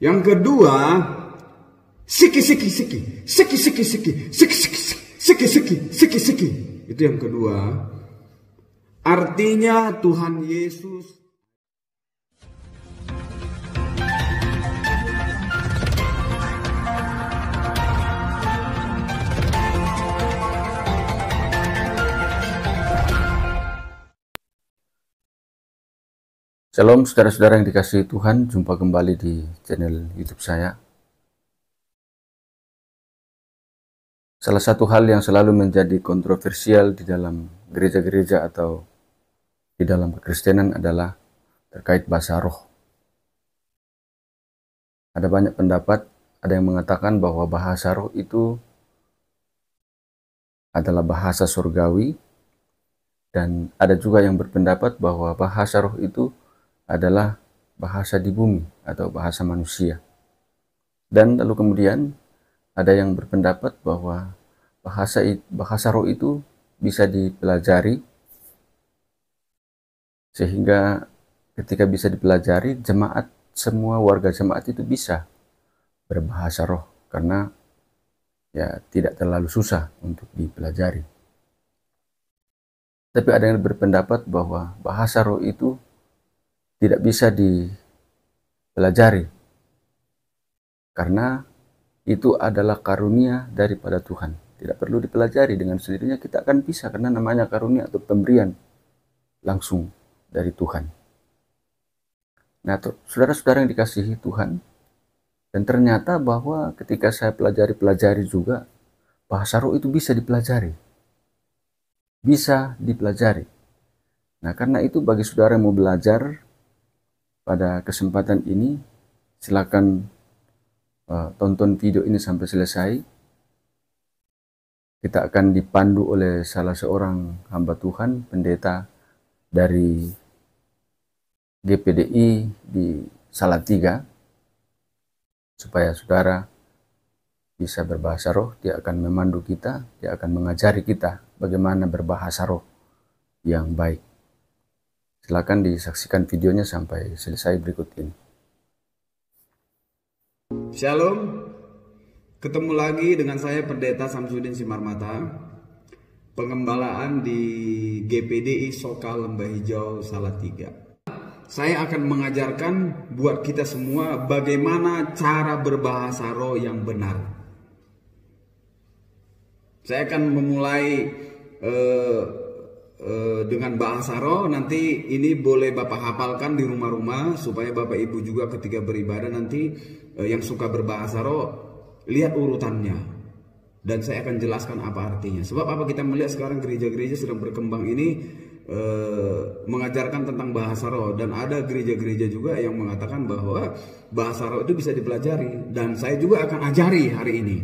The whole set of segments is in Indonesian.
Yang kedua, siki. Itu yang kedua. Artinya Tuhan Yesus. Shalom saudara-saudara yang dikasihi Tuhan, jumpa kembali di channel YouTube saya. Salah satu hal yang selalu menjadi kontroversial di dalam gereja-gereja atau di dalam kekristenan adalah terkait bahasa roh. Ada banyak pendapat, ada yang mengatakan bahwa bahasa roh itu adalah bahasa surgawi, dan ada juga yang berpendapat bahwa bahasa roh itu adalah bahasa di bumi atau bahasa manusia. Dan lalu kemudian ada yang berpendapat bahwa bahasa roh itu bisa dipelajari, sehingga ketika bisa dipelajari, semua warga jemaat itu bisa berbahasa roh karena ya tidak terlalu susah untuk dipelajari. Tapi ada yang berpendapat bahwa bahasa roh itu tidak bisa dipelajari karena itu adalah karunia daripada Tuhan. Tidak perlu dipelajari, dengan sendirinya kita akan bisa, karena namanya karunia atau pemberian langsung dari Tuhan. Nah, saudara-saudara yang dikasihi Tuhan, dan ternyata bahwa ketika saya pelajari juga, bahasa roh itu bisa dipelajari. Bisa dipelajari. Nah, karena itu bagi saudara yang mau belajar pada kesempatan ini, silakan tonton video ini sampai selesai. Kita akan dipandu oleh salah seorang hamba Tuhan, pendeta dari GPDI di Salatiga, supaya saudara bisa berbahasa roh. Dia akan memandu kita, dia akan mengajari kita bagaimana berbahasa roh yang baik. Silakan disaksikan videonya sampai selesai berikut ini. Shalom, ketemu lagi dengan saya Pendeta Samsudin Simarmata, pengembalaan di GPDI Soka Lembah Hijau Salatiga. Saya akan mengajarkan buat kita semua bagaimana cara berbahasa roh yang benar. Saya akan memulai dengan bahasa roh. Nanti ini boleh Bapak hafalkan di rumah-rumah, supaya Bapak Ibu juga ketika beribadah nanti yang suka berbahasa roh, lihat urutannya. Dan saya akan jelaskan apa artinya. Sebab apa, kita melihat sekarang gereja-gereja sedang berkembang ini mengajarkan tentang bahasa roh. Dan ada gereja-gereja juga yang mengatakan bahwa bahasa roh itu bisa dipelajari. Dan saya juga akan ajari hari ini,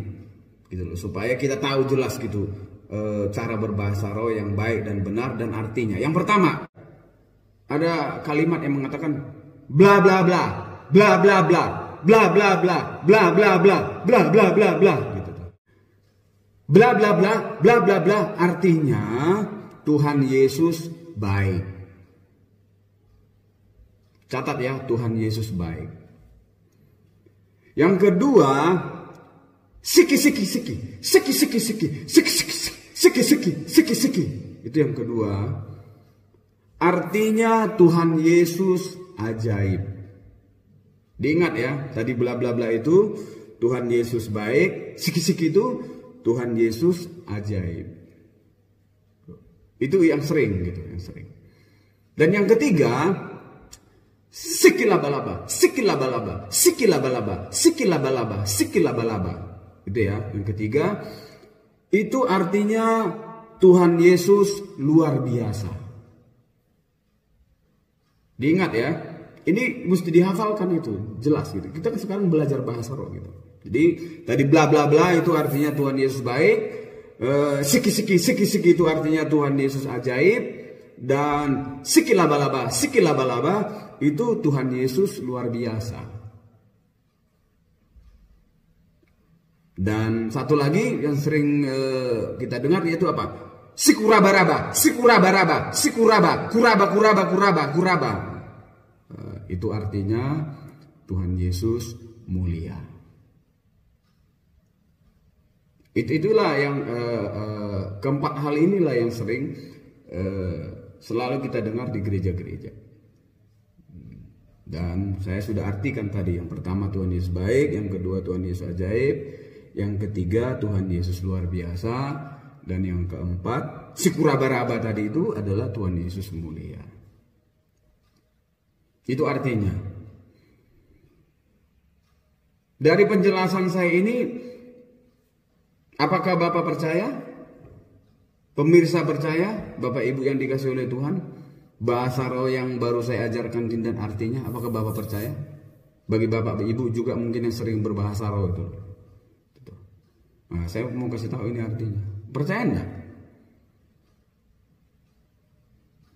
gitu loh, supaya kita tahu jelas gitu cara berbahasa roh yang baik dan benar dan artinya. Yang pertama, ada kalimat yang mengatakan bla bla bla, bla bla bla, bla bla bla, bla bla bla, bla bla bla bla, gitu. Bla bla bla, bla bla bla artinya Tuhan Yesus baik. Catat ya, Tuhan Yesus baik. Yang kedua, siki. Itu yang kedua. Artinya Tuhan Yesus ajaib. Diingat ya, tadi bla bla bla itu Tuhan Yesus baik, siki itu Tuhan Yesus ajaib. Itu yang sering gitu, yang sering. Dan yang ketiga, sikilabalaba. Gitu ya, yang ketiga. Itu artinya Tuhan Yesus luar biasa. Diingat ya, ini mesti dihafalkan, itu jelas gitu. Kita sekarang belajar bahasa roh gitu. Jadi tadi bla bla bla itu artinya Tuhan Yesus baik, siki itu artinya Tuhan Yesus ajaib, dan sikilabalaba itu Tuhan Yesus luar biasa. Dan satu lagi yang sering kita dengar, yaitu apa? Kuraba. Itu artinya Tuhan Yesus mulia. Itulah yang keempat hal inilah yang sering selalu kita dengar di gereja-gereja. Dan saya sudah artikan tadi, yang pertama Tuhan Yesus baik, yang kedua Tuhan Yesus ajaib, yang ketiga Tuhan Yesus luar biasa, dan yang keempat si kuraba-raba tadi itu adalah Tuhan Yesus mulia. Itu artinya. Dari penjelasan saya ini, apakah Bapak percaya? Pemirsa percaya? Bapak Ibu yang dikasihi oleh Tuhan? Bahasa roh yang baru saya ajarkan dan artinya, apakah Bapak percaya? Bagi Bapak Ibu juga mungkin yang sering berbahasa roh itu. Nah, saya mau kasih tahu ini artinya. Percaya enggak?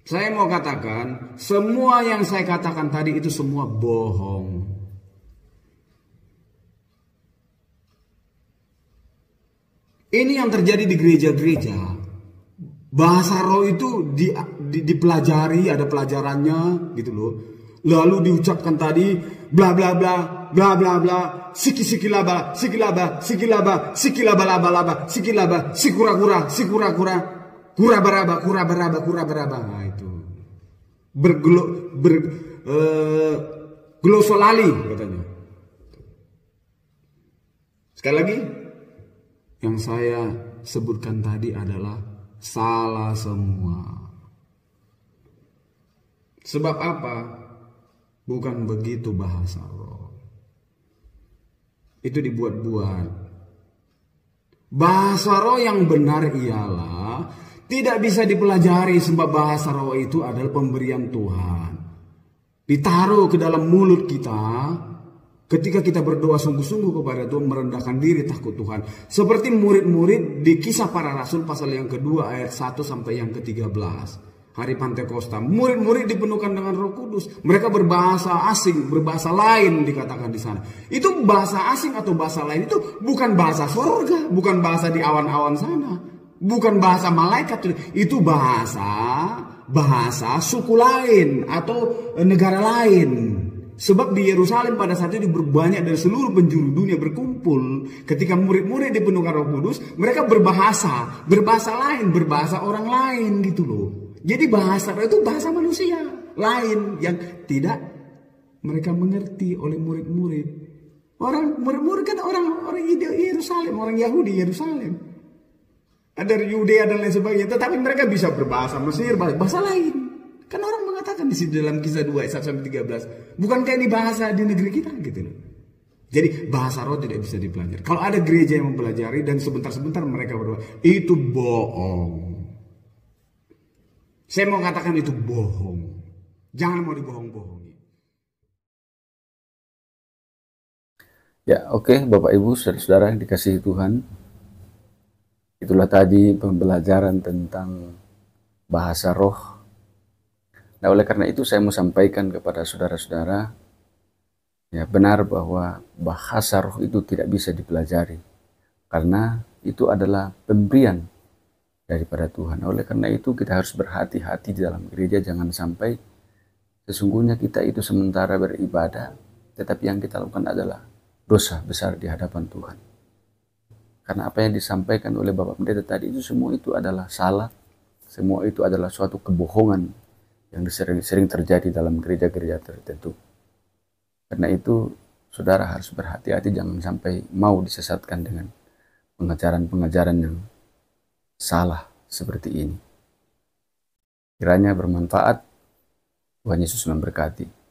Saya mau katakan, semua yang saya katakan tadi itu semua bohong. Ini yang terjadi di gereja-gereja. Bahasa roh itu dipelajari, ada pelajarannya gitu loh. Lalu diucapkan tadi bla bla bla bla bla bla, sikilaba sikilaba sikilaba sikilaba laba laba sikilaba sikura kura sikura kura kura baraba. Nah itu glosolali katanya. Sekali lagi, yang saya sebutkan tadi adalah salah semua. Sebab apa? Bukan begitu bahasa roh. Itu dibuat-buat. Bahasa roh yang benar ialah tidak bisa dipelajari, sebab bahasa roh itu adalah pemberian Tuhan. Ditaruh ke dalam mulut kita ketika kita berdoa sungguh-sungguh kepada Tuhan, merendahkan diri takut Tuhan. Seperti murid-murid di Kisah Para Rasul pasal yang kedua ayat 1 sampai yang ke-13. Hari Pantekosta, murid-murid dipenuhkan dengan Roh Kudus. Mereka berbahasa asing, berbahasa lain dikatakan di sana. Itu bahasa asing atau bahasa lain itu bukan bahasa surga, bukan bahasa di awan-awan sana, bukan bahasa malaikat. Itu bahasa suku lain atau negara lain. Sebab di Yerusalem pada saat itu berbanyak dari seluruh penjuru dunia berkumpul. Ketika murid-murid dipenuhkan Roh Kudus, mereka berbahasa lain, berbahasa orang lain gitu loh. Jadi bahasa itu bahasa manusia lain yang tidak mereka mengerti oleh murid-murid. Murid-murid kan orang Yerusalem, orang Yahudi Yerusalem. Ada Yudea dan lain sebagainya, tetapi mereka bisa berbahasa Mesir, bahasa lain. Kan orang mengatakan di sini dalam Kisah 2 ayat 1 sampai 13, bukankah ini bahasa di negeri kita gitu loh. Jadi bahasa roh tidak bisa dipelajari. Kalau ada gereja yang mempelajari dan sebentar-sebentar mereka berdoa, itu bohong. Saya mau katakan itu bohong. Jangan mau dibohong-bohongi. Ya, oke, Bapak Ibu, saudara-saudara yang dikasihi Tuhan. Itulah tadi pembelajaran tentang bahasa roh. Nah, oleh karena itu saya mau sampaikan kepada saudara-saudara, ya benar bahwa bahasa roh itu tidak bisa dipelajari. Karena itu adalah pemberian daripada Tuhan. Oleh karena itu kita harus berhati-hati di dalam gereja, jangan sampai sesungguhnya kita itu sementara beribadah, tetapi yang kita lakukan adalah dosa besar di hadapan Tuhan. Karena apa yang disampaikan oleh Bapak Pendeta tadi itu semua itu adalah salah, semua itu adalah suatu kebohongan yang sering terjadi dalam gereja-gereja tertentu. Karena itu saudara harus berhati-hati, jangan sampai mau disesatkan dengan pengajaran-pengajaran yang salah seperti ini. Kiranya bermanfaat. Tuhan Yesus memberkati.